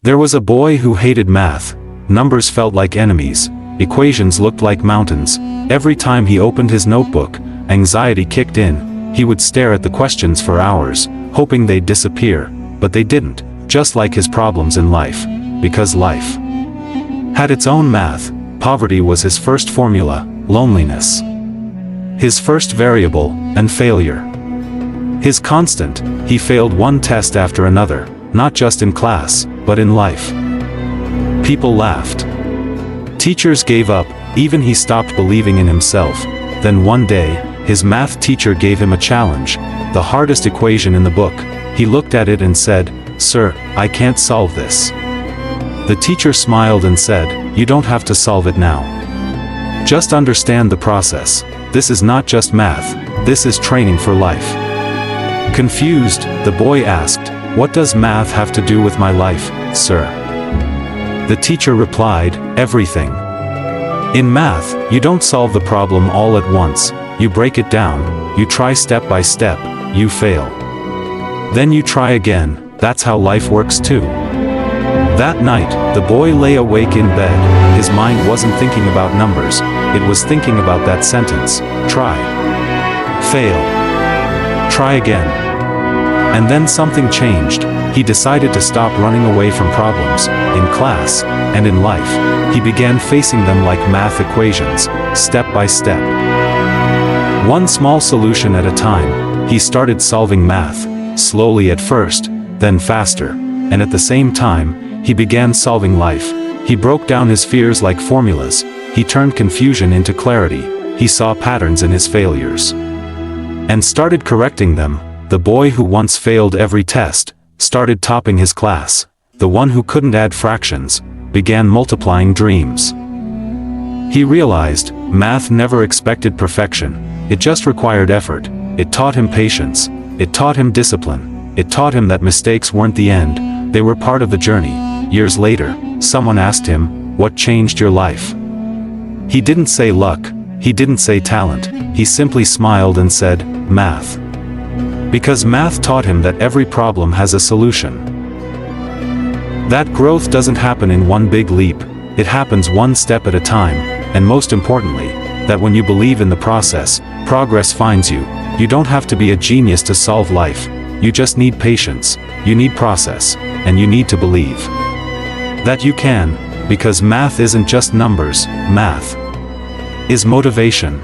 There was a boy who hated math. Numbers felt like enemies. Equations looked like mountains. Every time he opened his notebook, anxiety kicked in. He would stare at the questions for hours, hoping they'd disappear, but they didn't, just like his problems in life. Because life had its own math. Poverty was his first formula, loneliness his first variable, and failure his constant. He failed one test after another, not just in class, but in life. People laughed. Teachers gave up, even he stopped believing in himself. Then one day, his math teacher gave him a challenge, the hardest equation in the book. He looked at it and said, "Sir, I can't solve this." The teacher smiled and said, "You don't have to solve it now. Just understand the process. This is not just math, this is training for life." Confused, the boy asked, "What does math have to do with my life, sir?" The teacher replied, "Everything. In math, you don't solve the problem all at once, you break it down, you try step by step, you fail. Then you try again, that's how life works too." That night, the boy lay awake in bed. His mind wasn't thinking about numbers, it was thinking about that sentence: try, fail, try again. And then something changed. He decided to stop running away from problems, in class, and in life. He began facing them like math equations, step by step. One small solution at a time. He started solving math, slowly at first, then faster, and at the same time, he began solving life. He broke down his fears like formulas. He turned confusion into clarity. He saw patterns in his failures and started correcting them. The boy who once failed every test started topping his class. The one who couldn't add fractions began multiplying dreams. He realized math never expected perfection. It just required effort. It taught him patience. It taught him discipline. It taught him that mistakes weren't the end, they were part of the journey. Years later, someone asked him, "What changed your life?" He didn't say luck. He didn't say talent. He simply smiled and said, "Math." Because math taught him that every problem has a solution. That growth doesn't happen in one big leap. It happens one step at a time, and most importantly, that when you believe in the process, progress finds you. You don't have to be a genius to solve life. You just need patience, you need process, and you need to believe that you can, because math isn't just numbers, math is motivation.